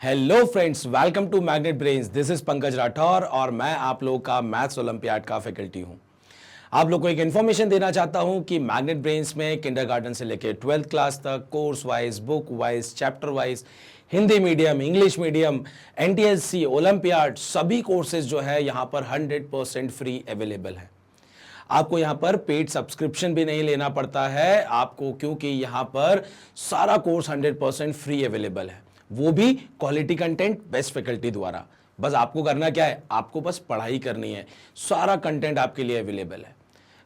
Hello friends, welcome to magnet brains. This is Pankaj Rathore और मैं आप लोगों का मैथ्स ओलंपियाड का फैकल्टी हूं। आप लोग को एक इन्फॉर्मेशन देना चाहता हूं कि मैग्नेट ब्रेन्स में किंडरगार्टन से लेकर 12th क्लास तक course wise, book wise, chapter wise, Hindi medium, English medium, NTSC, olympiad सभी कोर्सेज जो है यहां पर 100% फ्री अवेलेबल है। आपको यहां पर पेड सब्सक्रिप्शन भी नहीं लेना पड़ता है आपको, क्योंकि यहां पर सारा कोर्स 100% फ्री अवेलेबल है, वो भी क्वालिटी कंटेंट बेस्ट फैकल्टी द्वारा। बस आपको करना क्या है, आपको बस पढ़ाई करनी है, सारा कंटेंट आपके लिए अवेलेबल है।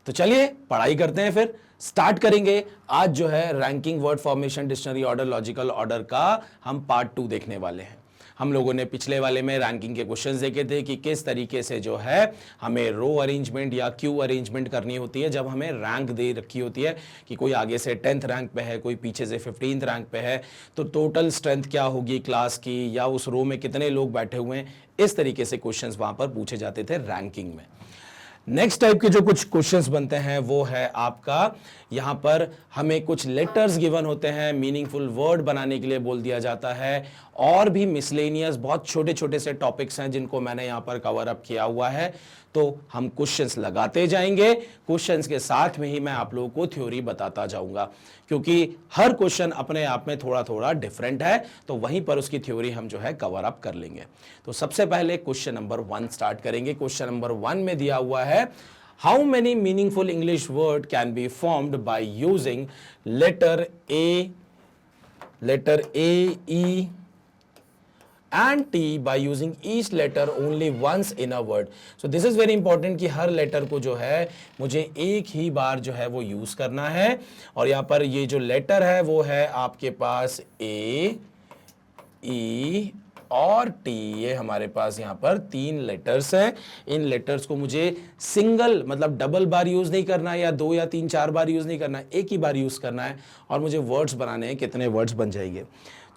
तो चलिए पढ़ाई करते हैं, फिर स्टार्ट करेंगे। आज जो है ranking, word formation, dictionary order, logical order का हम पार्ट 2 देखने वाले हैं। हम लोगों ने पिछले वाले में रैंकिंग के क्वेश्चंस देखे थे कि किस तरीके से जो है हमें रो अरेंजमेंट या क्यू अरेंजमेंट करनी होती है जब हमें रैंक दे रखी होती है कि कोई आगे से 10th रैंक पे है, कोई पीछे से 15th रैंक पे है, तो टोटल स्ट्रेंथ क्या होगी क्लास की, या उस रो में कितने लोग बैठे हुए हैं। इस तरीके से क्वेश्चंस वहां पर पूछे जाते थे रैंकिंग में। नेक्स्ट टाइप के जो कुछ क्वेश्चंस बनते हैं वो है आपका, यहां पर हमें कुछ लेटर्स गिवन होते हैं, मीनिंगफुल वर्ड बनाने के लिए बोल दिया जाता है, और भी मिसलेनियस बहुत छोटे छोटे से टॉपिक्स हैं जिनको मैंने यहां पर कवर अप किया हुआ है। तो हम क्वेश्चंस लगाते जाएंगे, क्वेश्चंस के साथ में ही मैं आप लोगों को थ्योरी बताता जाऊंगा, क्योंकि हर क्वेश्चन अपने आप में थोड़ा थोड़ा डिफरेंट है, तो वहीं पर उसकी थ्योरी हम जो है कवर अप कर लेंगे। तो सबसे पहले क्वेश्चन नंबर 1 स्टार्ट करेंगे। क्वेश्चन नंबर 1 में दिया हुआ है, how many meaningful English word can be formed by using letter A, E and T by using each letter only once in a word. So this is very important कि हर letter को जो है मुझे एक ही बार जो है वो यूज करना है। और यहाँ पर ये जो लेटर है वो है आपके पास A, E और T, ये हमारे पास यहाँ पर 3 लेटर्स हैं। इन लेटर्स को मुझे सिंगल मतलब डबल बार यूज नहीं करना है, या 2 या 3 4 बार यूज नहीं करना है, एक ही बार यूज करना है। और मुझे वर्ड्स बनाने हैं, कितने वर्ड्स बन जाएंगे।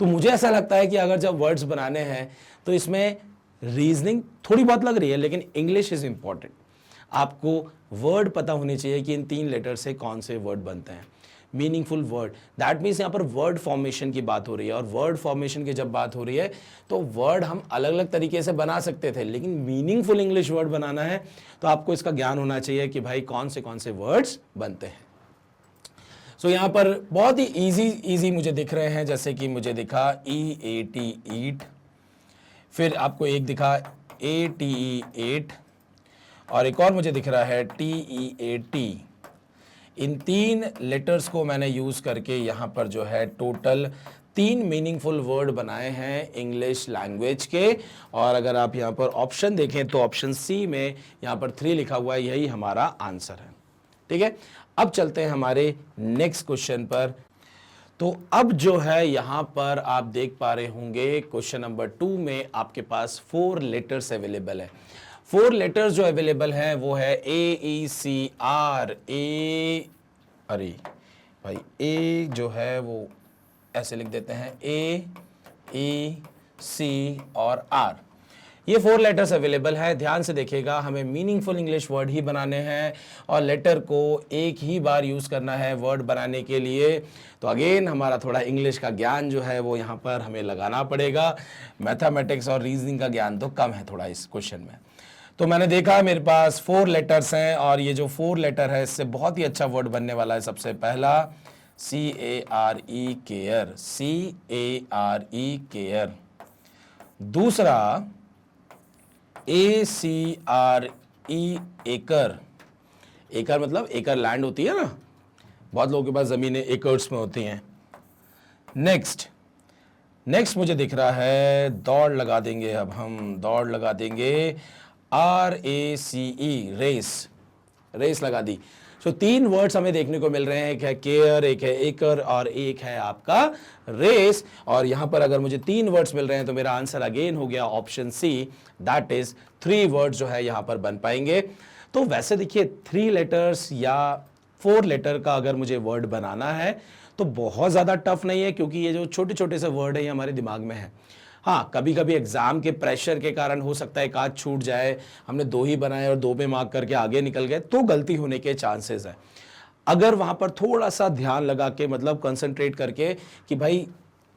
तो मुझे ऐसा लगता है कि अगर जब वर्ड्स बनाने हैं तो इसमें रीजनिंग थोड़ी बहुत लग रही है, लेकिन इंग्लिश इज इंपॉर्टेंट। आपको वर्ड पता होने चाहिए कि इन 3 लेटर से कौन से वर्ड बनते हैं। मीनिंगफुल वर्ड, दैट मीन्स यहाँ पर वर्ड फॉर्मेशन की बात हो रही है, और वर्ड फॉर्मेशन की जब बात हो रही है तो वर्ड हम अलग अलग तरीके से बना सकते थे, लेकिन मीनिंगफुल इंग्लिश वर्ड बनाना है तो आपको इसका ज्ञान होना चाहिए कि भाई कौन से वर्ड्स बनते हैं। सो यहाँ पर बहुत ही इजी मुझे दिख रहे हैं, जैसे कि मुझे दिखा EAT ईट, फिर आपको एक दिखा ATE 8, और एक और मुझे दिख रहा है TEAT। इन 3 लेटर्स को मैंने यूज करके यहाँ पर जो है टोटल 3 मीनिंगफुल वर्ड बनाए हैं इंग्लिश लैंग्वेज के। और अगर आप यहाँ पर ऑप्शन देखें तो ऑप्शन सी में यहाँ पर 3 लिखा हुआ है, यही हमारा आंसर है। ठीक है, अब चलते हैं हमारे नेक्स्ट क्वेश्चन पर। तो अब जो है यहां पर आप देख पा रहे होंगे क्वेश्चन नंबर 2 में आपके पास 4 लेटर्स अवेलेबल है। 4 लेटर्स जो अवेलेबल हैं वो है AECR। ए, अरे भाई ए जो है वो ऐसे लिख देते हैं AEC और R। ये 4 लेटर्स अवेलेबल है। ध्यान से देखिएगा, हमें मीनिंगफुल इंग्लिश वर्ड ही बनाने हैं और लेटर को एक ही बार यूज करना है वर्ड बनाने के लिए। तो अगेन हमारा थोड़ा इंग्लिश का ज्ञान जो है वो यहाँ पर हमें लगाना पड़ेगा। मैथमेटिक्स और रीजनिंग का ज्ञान तो कम है थोड़ा इस क्वेश्चन में। तो मैंने देखा मेरे पास 4 लेटर्स हैं, और ये जो 4 लेटर है इससे बहुत ही अच्छा वर्ड बनने वाला है। सबसे पहला CARE, केयर, CARE केयर। दूसरा ACRE, एकर। एकर मतलब एकर लैंड होती है ना, बहुत लोगों के पास जमीनें एकर्स में होती हैं। नेक्स्ट मुझे दिख रहा है, दौड़ लगा देंगे, अब हम दौड़ लगा देंगे RACE, रेस लगा दी। तो 3 वर्ड्स हमें देखने को मिल रहे हैं, एक है केयर, एक है एकर और एक है आपका रेस। और यहां पर अगर मुझे 3 वर्ड्स मिल रहे हैं तो मेरा आंसर अगेन हो गया option C, that is 3 words जो है यहां पर बन पाएंगे। तो वैसे देखिए 3 लेटर्स या 4 लेटर का अगर मुझे वर्ड बनाना है तो बहुत ज़्यादा टफ नहीं है, क्योंकि ये जो छोटे छोटे से वर्ड है ये हमारे दिमाग में है। हाँ, कभी कभी एग्जाम के प्रेशर के कारण हो सकता है एक आध छूट जाए, हमने 2 ही बनाए और 2 पे मार्क करके आगे निकल गए, तो गलती होने के चांसेस है। अगर वहां पर थोड़ा सा ध्यान लगा के मतलब कंसंट्रेट करके कि भाई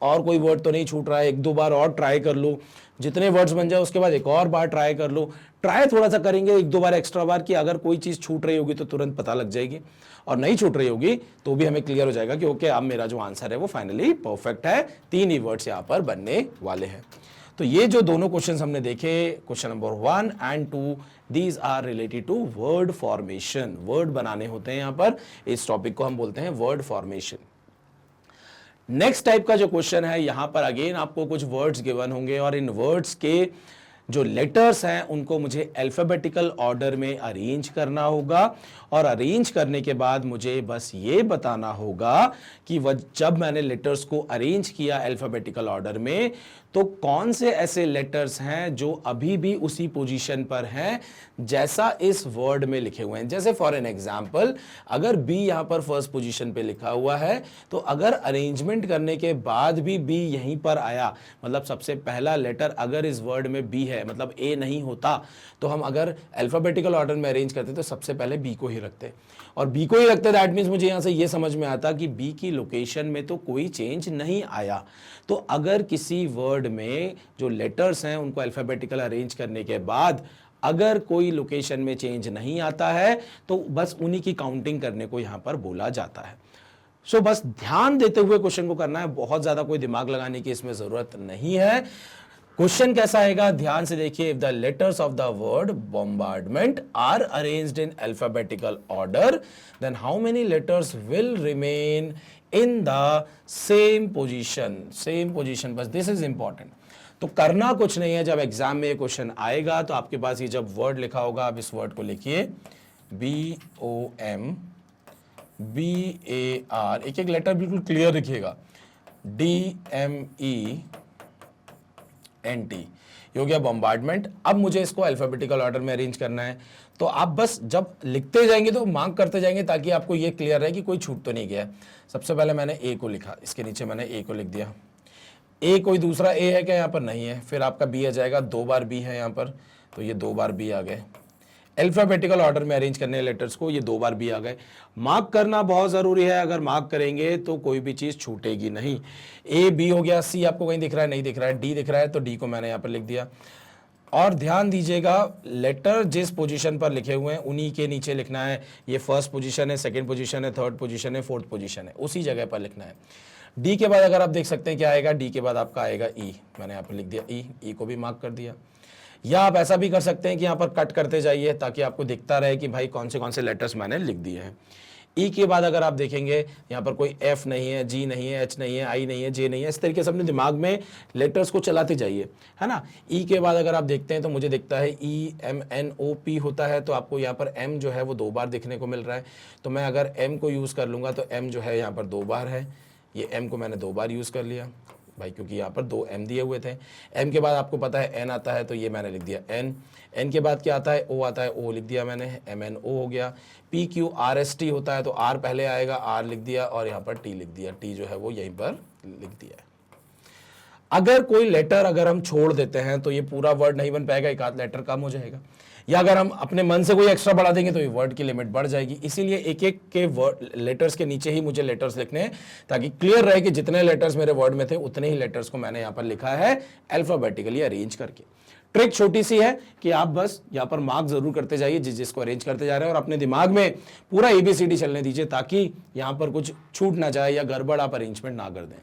और कोई वर्ड तो नहीं छूट रहा है, एक दो बार और ट्राई कर लो, जितने वर्ड्स बन जाए उसके बाद एक और बार ट्राई कर लो। ट्राई थोड़ा सा करेंगे एक दो बार एक्स्ट्रा बार कि अगर कोई चीज़ छूट रही होगी तो तुरंत पता लग जाएगी, और नहीं छूट रही होगी तो भी हमें क्लियर हो जाएगा कि ओके अब मेरा जो आंसर है वो फाइनली परफेक्ट है। 3 ही वर्ड्स यहाँ पर बनने वाले हैं। तो ये जो दोनों क्वेश्चंस हमने देखे, question number 1 and 2, these are related to word formation. Word बनाने होते हैं यहाँ पर, इस टॉपिक को हम बोलते हैं वर्ड फॉर्मेशन। नेक्स्ट टाइप का जो क्वेश्चन है, यहां पर अगेन आपको कुछ वर्ड्स गिवन होंगे और इन वर्ड्स के जो लेटर्स हैं उनको मुझे अल्फाबेटिकल ऑर्डर में अरेंज करना होगा, और अरेंज करने के बाद मुझे बस ये बताना होगा कि वह जब मैंने लेटर्स को अरेंज किया अल्फाबेटिकल ऑर्डर में तो कौन से ऐसे लेटर्स हैं जो अभी भी उसी पोजीशन पर हैं जैसा इस वर्ड में लिखे हुए हैं। जैसे फॉर एन एग्जांपल, अगर बी यहां पर फर्स्ट पोजीशन पे लिखा हुआ है तो अगर अरेंजमेंट करने के बाद भी बी यहीं पर आया, मतलब सबसे पहला लेटर अगर इस वर्ड में बी है, मतलब ए नहीं होता, तो हम अगर अल्फाबेटिकल ऑर्डर में अरेंज करते तो सबसे पहले बी को ही रखते, और बी को ही रखते दैट मीन्स मुझे यहां से ये समझ में आता कि बी की लोकेशन में तो कोई चेंज नहीं आया। तो अगर किसी वर्ड में जो लेटर्स हैं उनको अल्फाबेटिकल अरेंज करने के बाद अगर कोई लोकेशन में चेंज नहीं आता है तो बस उन्हीं की काउंटिंग करने को यहां पर बोला जाता है। सो बस ध्यान देते हुए क्वेश्चन को करना है, बहुत ज्यादा कोई दिमाग लगाने की इसमें जरूरत नहीं है। क्वेश्चन कैसा आएगा, ध्यान से देखिए। If the letters of the word bombardment are arranged in alphabetical order then how many letters will remain in the same position. Same position, बस दिस इज इंपॉर्टेंट। तो करना कुछ नहीं है, जब एग्जाम में ये क्वेश्चन आएगा तो आपके पास ये जब वर्ड लिखा होगा, आप इस वर्ड को लिखिए BOM BAR, एक एक लेटर बिल्कुल क्लियर लिखिएगा, DMENT, ये हो गया बॉम्बार्डमेंट। अब मुझे इसको अल्फाबेटिकल ऑर्डर में अरेंज करना है, तो आप बस जब लिखते जाएंगे तो मार्क करते जाएंगे ताकि आपको ये क्लियर रहे कि कोई छूट तो नहीं गया है। सबसे पहले मैंने ए को लिखा, इसके नीचे मैंने ए को लिख दिया। ए कोई दूसरा ए है क्या, यहाँ पर नहीं है, फिर आपका बी आ जाएगा, 2 बार बी है यहाँ पर, तो ये 2 बार बी आ गए। अल्फाबेटिकल ऑर्डर में अरेंज करने लेटर्स को, ये 2 बार बी आ गए। मार्क करना बहुत ज़रूरी है, अगर मार्क करेंगे तो कोई भी चीज़ छूटेगी नहीं। ए बी हो गया, सी आपको कहीं दिख रहा है, नहीं दिख रहा है, डी दिख रहा है, तो डी को मैंने यहाँ पर लिख दिया। और ध्यान दीजिएगा, लेटर जिस पोजीशन पर लिखे हुए हैं उन्हीं के नीचे लिखना है। ये फर्स्ट पोजीशन है, सेकंड पोजीशन है, थर्ड पोजीशन है, फोर्थ पोजीशन है, उसी जगह पर लिखना है। डी के बाद अगर आप देख सकते हैं क्या आएगा, डी के बाद आपका आएगा ई, मैंने यहाँ पर लिख दिया ई, ई को भी मार्क कर दिया। या आप ऐसा भी कर सकते हैं कि यहाँ पर कट करते जाइए ताकि आपको दिखता रहे कि भाई कौन से लेटर्स मैंने लिख दिए हैं। ई के बाद अगर आप देखेंगे यहाँ पर कोई एफ नहीं है, जी नहीं है, एच नहीं है, आई नहीं है, जे नहीं है, इस तरीके से अपने दिमाग में लेटर्स को चलाते जाइए, है ना। ई के बाद अगर आप देखते हैं तो मुझे दिखता है EMNOP होता है, तो आपको यहाँ पर एम जो है वो 2 बार दिखने को मिल रहा है। तो मैं अगर एम को यूज़ कर लूँगा तो एम जो है यहाँ पर 2 बार है, ये एम को मैंने 2 बार यूज़ कर लिया भाई, क्योंकि यहाँ पर 2 एम दिए हुए थे। एम के बाद आपको पता है एन आता है, तो ये मैंने लिख दिया एन। एन के बाद क्या आता है, ओ आता है, ओ लिख दिया मैंने, MNO हो गया। PQRST होता है तो आर पहले आएगा, आर लिख दिया, और यहाँ पर टी लिख दिया, टी जो है वो यहीं पर लिख दिया है। अगर कोई लेटर अगर हम छोड़ देते हैं तो ये पूरा वर्ड नहीं बन पाएगा, एक आध लेटर कम हो जाएगा, या अगर हम अपने मन से कोई एक्स्ट्रा बढ़ा देंगे तो ये वर्ड की लिमिट बढ़ जाएगी। इसीलिए एक एक के वर्ड लेटर्स के नीचे ही मुझे लेटर्स लिखने हैं ताकि क्लियर रहे कि जितने लेटर्स मेरे वर्ड में थे उतने ही लेटर्स को मैंने यहाँ पर लिखा है अल्फाबेटिकली अरेंज करके। ट्रिक छोटी सी है कि आप बस यहाँ पर मार्क जरूर करते जाइए जिसको अरेंज करते जा रहे हैं, और अपने दिमाग में पूरा ABCD चलने दीजिए ताकि यहाँ पर कुछ छूट ना जाए या गड़बड़ आप अरेंजमेंट ना कर दें।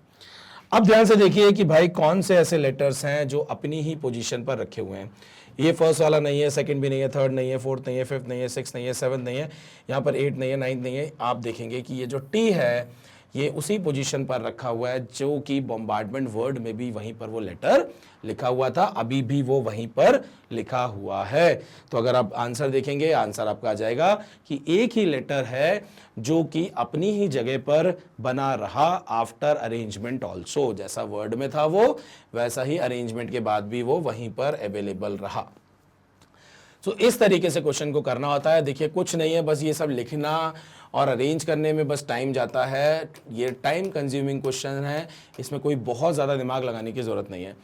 अब ध्यान से देखिए कि भाई कौन से ऐसे लेटर्स हैं जो अपनी ही पोजीशन पर रखे हुए हैं। ये फर्स्ट वाला नहीं है, सेकंड भी नहीं है, थर्ड नहीं है, फोर्थ नहीं है, फिफ्थ नहीं है, सिक्स नहीं है, सेवंथ नहीं है, यहाँ पर 8 नहीं है, 9 नहीं है। आप देखेंगे कि ये जो टी है ये उसी पोजीशन पर रखा हुआ है जो कि बॉम्बार्डमेंट वर्ड में भी वहीं पर वो लेटर लिखा हुआ था, अभी भी वो वहीं पर लिखा हुआ है। तो अगर आप आंसर देखेंगे, आंसर आपका आ जाएगा कि एक ही लेटर है जो कि अपनी ही जगह पर बना रहा आफ्टर अरेंजमेंट ऑल्सो, जैसा वर्ड में था वो वैसा ही अरेंजमेंट के बाद भी वो वहीं पर अवेलेबल रहा। तो इस तरीके से क्वेश्चन को करना होता है। देखिए कुछ नहीं है, बस ये सब लिखना और अरेंज करने में बस टाइम जाता है। ये टाइम कंज्यूमिंग क्वेश्चन है, इसमें कोई बहुत ज़्यादा दिमाग लगाने की ज़रूरत नहीं है।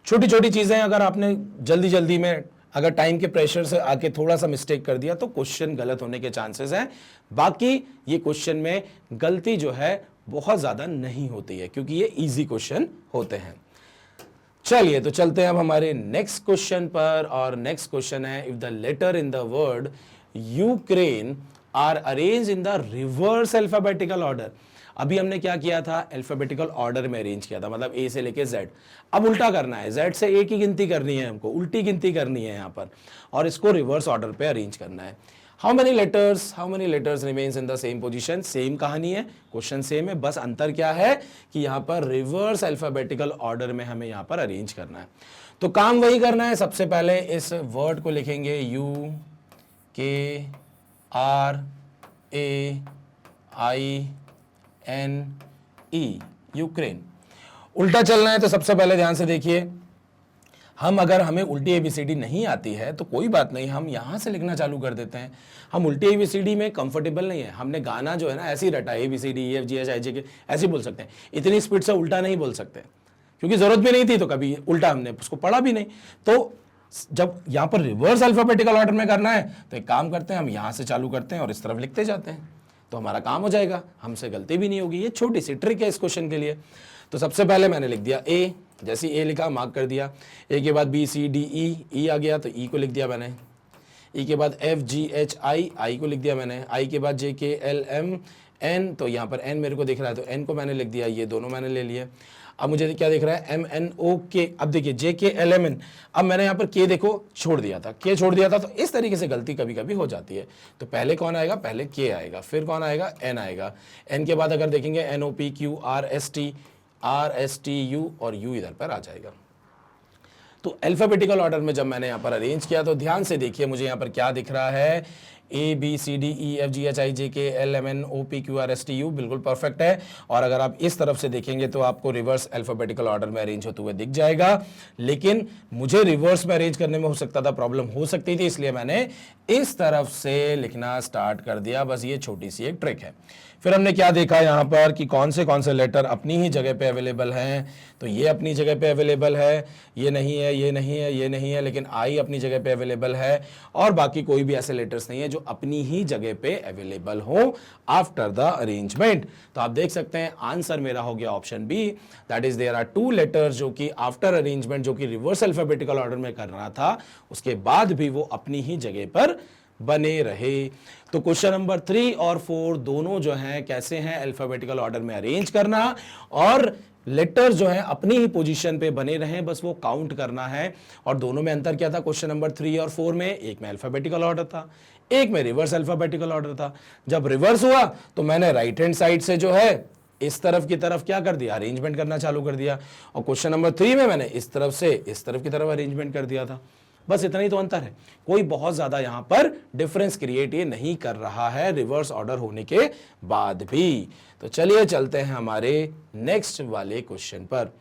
छोटी छोटी चीज़ें अगर आपने जल्दी जल्दी में अगर टाइम के प्रेशर से आके थोड़ा सा मिस्टेक कर दिया तो क्वेश्चन गलत होने के चांसेस हैं। बाकी ये क्वेश्चन में गलती जो है बहुत ज़्यादा नहीं होती है, क्योंकि ये इजी क्वेश्चन होते हैं। चलिए तो चलते हैं अब हमारे नेक्स्ट क्वेश्चन पर, और नेक्स्ट क्वेश्चन है, if the letter in the word Ukraine are arrange in the reverse alphabetical order. अभी हमने क्या किया था, अल्फाबेटिकल ऑर्डर में अरेंज किया था, मतलब ए से लेके जेड। अब उल्टा करना है, जेड से ए की गिनती करनी है हमको, उल्टी गिनती करनी है यहाँ पर, और इसको रिवर्स ऑर्डर पे अरेंज करना है। How many letters remains in the same position. Same कहानी है, क्वेश्चन सेम है, बस अंतर क्या है कि यहाँ पर रिवर्स अल्फाबेटिकल ऑर्डर में हमें यहाँ पर अरेंज करना है। तो काम वही करना है, सबसे पहले इस वर्ड को लिखेंगे UKRAINE, यूक्रेन। उल्टा चलना है तो सबसे पहले ध्यान से देखिए, अगर हमें उल्टी एबीसीडी नहीं आती है तो कोई बात नहीं, हम यहाँ से लिखना चालू कर देते हैं। हम उल्टी एबीसीडी में कंफर्टेबल नहीं है, हमने गाना जो है ना ऐसे ही रटा, ABCD EFGH IJK ऐसे बोल सकते हैं, इतनी स्पीड से उल्टा नहीं बोल सकते, क्योंकि जरूरत भी नहीं थी, तो कभी उल्टा हमने उसको पढ़ा भी नहीं। तो जब यहाँ पर रिवर्स अल्फाबेटिकल ऑर्डर में करना है तो एक काम करते हैं, हम यहाँ से चालू करते हैं और इस तरफ लिखते जाते हैं, तो हमारा काम हो जाएगा, हमसे गलती भी नहीं होगी। ये छोटी सी ट्रिक है इस क्वेश्चन के लिए। तो सबसे पहले मैंने लिख दिया ए, जैसे ए लिखा मार्क कर दिया, ए के बाद BCDE आ गया तो ई को लिख दिया मैंने, ई के बाद FGHI आई को लिख दिया मैंने, आई के बाद JKLMN, तो यहाँ पर एन मेरे को दिख रहा है तो एन को मैंने लिख दिया, ये दोनों मैंने ले लिए। अब मुझे क्या दिख रहा है, MNOK, अब देखिए JKLMN, अब मैंने यहाँ पर के देखो छोड़ दिया था, के छोड़ दिया था, तो इस तरीके से गलती कभी कभी हो जाती है। तो पहले कौन आएगा, पहले के आएगा, फिर कौन आएगा, एन आएगा, एन के बाद अगर देखेंगे NOPQRSTU और यू इधर पर आ जाएगा। तो अल्फाबेटिकल ऑर्डर में जब मैंने यहाँ पर अरेंज किया तो ध्यान से देखिए मुझे यहाँ पर क्या दिख रहा है, ABCDEFGHIJKLMNOPQRSTU बिल्कुल परफेक्ट है। और अगर आप इस तरफ से देखेंगे तो आपको रिवर्स अल्फाबेटिकल ऑर्डर में अरेंज होते हुए दिख जाएगा, लेकिन मुझे रिवर्स में अरेंज करने में हो सकता था प्रॉब्लम हो सकती थी, इसलिए मैंने इस तरफ से लिखना स्टार्ट कर दिया। बस ये छोटी सी एक ट्रिक है। फिर हमने क्या देखा यहाँ पर कि कौन से लेटर अपनी ही जगह पे अवेलेबल हैं, तो ये अपनी जगह पे अवेलेबल है, ये नहीं है, ये नहीं है, ये नहीं है, लेकिन आई अपनी जगह पे अवेलेबल है, और बाकी कोई भी ऐसे लेटर्स नहीं है जो अपनी ही जगह पे अवेलेबल हो आफ्टर द अरेंजमेंट। तो आप देख सकते हैं आंसर मेरा हो गया option B, that is there are 2 letters जो कि आफ्टर अरेंजमेंट, जो कि रिवर्स अल्फाबेटिकल ऑर्डर में करना था, उसके बाद भी वो अपनी ही जगह पर बने रहे। तो क्वेश्चन नंबर 3 और 4 दोनों जो हैं कैसे हैं, अल्फाबेटिकल ऑर्डर में अरेंज करना और लेटर जो है अपनी ही पोजीशन पे बने रहें, बस वो काउंट करना है। और दोनों में अंतर क्या था, क्वेश्चन नंबर 3 और 4 में, एक में अल्फाबेटिकल ऑर्डर था, एक में रिवर्स अल्फाबेटिकल ऑर्डर था। जब रिवर्स हुआ तो मैंने राइट हैंड साइड से जो है इस तरफ की तरफ क्या कर दिया, अरेंजमेंट करना चालू कर दिया, और क्वेश्चन नंबर 3 में मैंने इस तरफ से इस तरफ की तरफ अरेंजमेंट कर दिया था। बस इतना ही तो अंतर है, कोई बहुत ज्यादा यहां पर डिफरेंस क्रिएट ये नहीं कर रहा है रिवर्स ऑर्डर होने के बाद भी। तो चलिए चलते हैं हमारे नेक्स्ट वाले क्वेश्चन पर।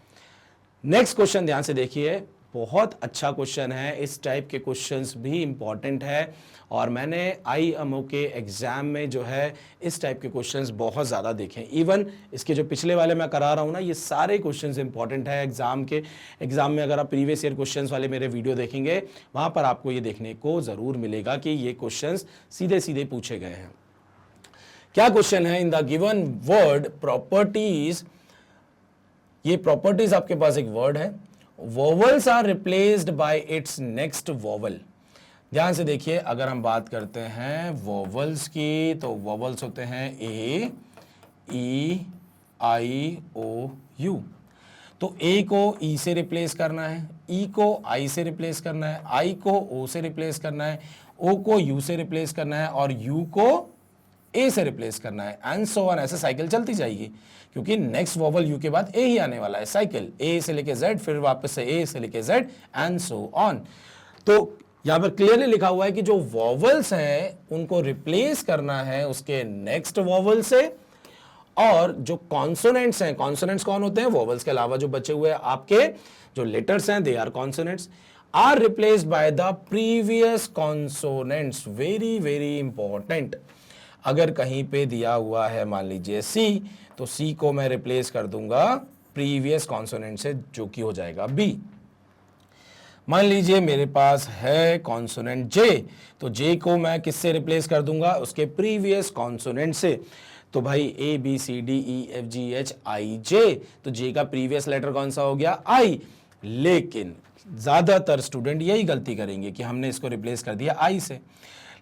नेक्स्ट क्वेश्चन ध्यान से देखिए, बहुत अच्छा क्वेश्चन है, इस टाइप के क्वेश्चंस भी इंपॉर्टेंट है, और मैंने IMO के एग्जाम में जो है इस टाइप के क्वेश्चंस बहुत ज़्यादा देखे हैं। इवन इसके जो पिछले वाले मैं करा रहा हूँ ना, ये सारे क्वेश्चंस इंपॉर्टेंट है एग्जाम में अगर आप प्रीवियस ईयर क्वेश्चंस वाले मेरे वीडियो देखेंगे, वहाँ पर आपको ये देखने को ज़रूर मिलेगा कि ये क्वेश्चंस सीधे सीधे पूछे गए हैं। क्या क्वेश्चन है, in the given word properties, ये प्रॉपर्टीज आपके पास एक वर्ड है, vowels are replaced by its next vowel. ध्यान से देखिए, अगर हम बात करते हैं वोवल्स की, तो वोवल्स होते हैं ए, ई, आई, ओ, यू। तो ए को ई से रिप्लेस करना है, ई को आई से रिप्लेस करना है, आई को ओ से रिप्लेस करना है, ओ को यू से रिप्लेस करना है, और यू को ए से रिप्लेस करना है, एंड सो ऑन। ऐसे साइकिल चलती जाएगी, क्योंकि नेक्स्ट वोवल यू के बाद ए ही आने वाला है, साइकिल ए से लेके जेड, फिर वापस से ए से लेके जेड, एंड सो ऑन। तो यहां पर क्लियरली लिखा हुआ है कि जो वोवल्स हैं उनको रिप्लेस करना है उसके नेक्स्ट वोवल से, और जो कॉन्सोनेंट्स हैं, कॉन्सोनेंट्स कौन होते हैं, वोवल्स के अलावा जो बचे हुए आपके जो लेटर्स हैं, they are consonants, are replaced by the previous consonants. Very very important. अगर कहीं पे दिया हुआ है मान लीजिए सी, तो सी को मैं रिप्लेस कर दूंगा प्रीवियस कॉन्सोनेंट से, जो कि हो जाएगा बी। मान लीजिए मेरे पास है कॉन्सोनेंट जे, तो जे को मैं किससे रिप्लेस कर दूंगा, उसके प्रीवियस कॉन्सोनेंट से। तो भाई A B C D E F G H I J, तो जे का प्रीवियस लेटर कौन सा हो गया? आई। लेकिन ज्यादातर स्टूडेंट यही गलती करेंगे कि हमने इसको रिप्लेस कर दिया आई से।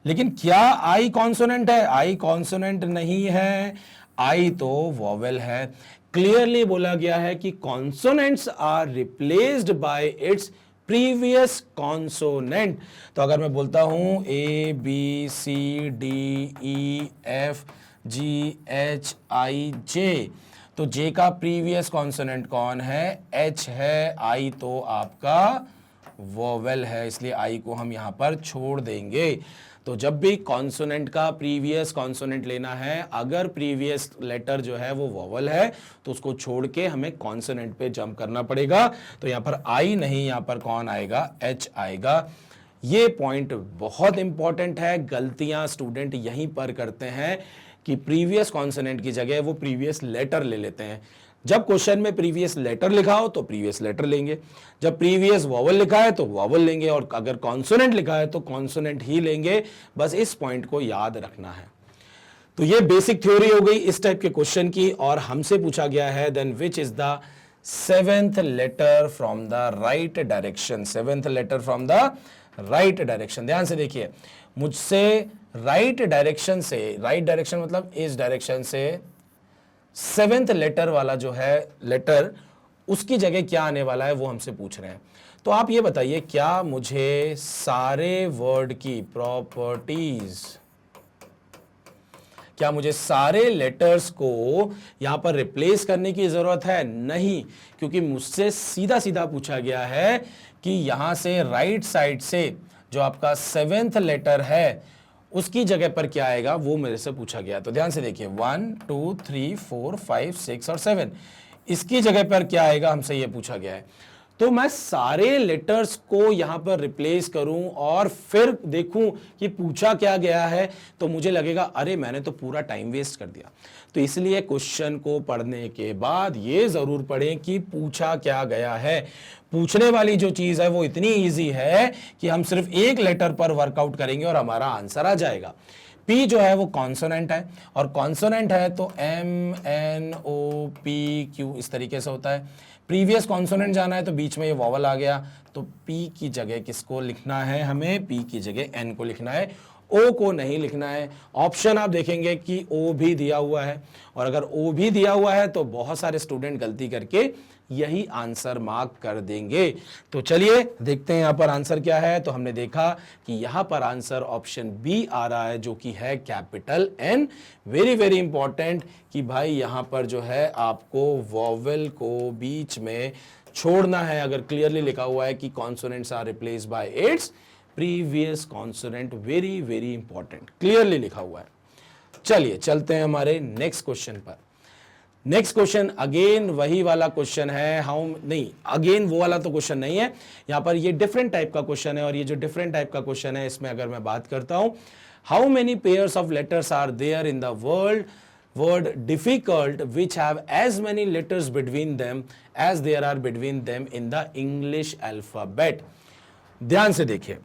लेकिन क्या आई कॉन्सोनेंट है? आई कॉन्सोनेंट नहीं है, आई तो वॉवेल है। क्लियरली बोला गया है कि consonants are replaced by its previous consonant. तो अगर मैं बोलता हूं A B C D E F G H I J, तो जे का प्रीवियस कॉन्सोनेंट कौन है? एच है। आई तो आपका वोवेल है, इसलिए आई को हम यहां पर छोड़ देंगे। तो जब भी कॉन्सोनेंट का प्रीवियस कॉन्सोनेंट लेना है, अगर प्रीवियस लेटर जो है वो वोवेल है तो उसको छोड़ के हमें कॉन्सोनेंट पे जंप करना पड़ेगा। तो यहां पर आई नहीं, यहां पर कौन आएगा? एच आएगा। ये पॉइंट बहुत इंपॉर्टेंट है, गलतियां स्टूडेंट यहीं पर करते हैं कि प्रीवियस कॉन्सोनेंट की जगह वो प्रीवियस लेटर ले लेते हैं। जब क्वेश्चन में प्रीवियस लेटर लिखा हो तो प्रीवियस लेटर लेंगे, जब प्रीवियस वॉवल लिखा है तो वॉवल लेंगे, और अगर कॉन्सोनेंट लिखा है तो कॉन्सोनेंट ही लेंगे। बस इस पॉइंट को याद रखना है। तो ये बेसिक थ्योरी हो गई इस टाइप के क्वेश्चन की। और हमसे पूछा गया है then which is the seventh letter from the right direction? Seventh letter from the right direction. ध्यान से देखिए, मुझसे राइट डायरेक्शन से, राइट डायरेक्शन मतलब इस डायरेक्शन से सेवेंथ लेटर वाला जो है लेटर, उसकी जगह क्या आने वाला है वो हमसे पूछ रहे हैं। तो आप ये बताइए, क्या मुझे सारे वर्ड की प्रॉपर्टीज, क्या मुझे सारे लेटर्स को यहां पर रिप्लेस करने की जरूरत है? नहीं, क्योंकि मुझसे सीधा सीधा पूछा गया है कि यहां से राइट साइड से जो आपका सेवेंथ लेटर है उसकी जगह पर क्या आएगा, वो मेरे से पूछा गया। तो ध्यान से देखिए, 1 2 3 4 5 6 और 7, इसकी जगह पर क्या आएगा हमसे ये पूछा गया है। तो मैं सारे लेटर्स को यहां पर रिप्लेस करूं और फिर देखूं कि पूछा क्या गया है, तो मुझे लगेगा अरे मैंने तो पूरा टाइम वेस्ट कर दिया। तो इसलिए क्वेश्चन को पढ़ने के बाद ये जरूर पढ़ें कि पूछा क्या गया है। पूछने वाली जो चीज है वो इतनी इजी है कि हम सिर्फ एक लेटर पर वर्कआउट करेंगे और हमारा आंसर आ जाएगा। पी जो है वो कॉन्सोनेंट है, और कॉन्सोनेंट है तो M N O P Q इस तरीके से होता है। प्रीवियस कॉन्सोनेंट जाना है तो बीच में ये वॉवल आ गया, तो पी की जगह किसको लिखना है? हमें पी की जगह एन को लिखना है, ओ को नहीं लिखना है। ऑप्शन आप देखेंगे कि ओ भी दिया हुआ है, और अगर ओ भी दिया हुआ है तो बहुत सारे स्टूडेंट गलती करके यही आंसर मार्क कर देंगे। तो चलिए देखते हैं यहां पर आंसर क्या है। तो हमने देखा कि यहां पर आंसर ऑप्शन बी आ रहा है, जो कि है capital N. Very very important कि भाई यहां पर जो है आपको वॉवेल को बीच में छोड़ना है। अगर क्लियरली लिखा हुआ है कि consonants are replaced by its previous consonant, very very important, clearly लिखा हुआ है। चलिए चलते हैं हमारे नेक्स्ट क्वेश्चन पर। नेक्स्ट क्वेश्चन अगेन वही वाला क्वेश्चन है, हाउ नहीं, अगेन वो वाला तो क्वेश्चन नहीं है, यहां पर ये डिफरेंट टाइप का क्वेश्चन है। और ये जो डिफरेंट टाइप का क्वेश्चन है, इसमें अगर मैं बात करता हूं, how many pairs of letters are there in the word difficult which have as many letters between them as there are between them in the English alphabet? ध्यान से देखिए,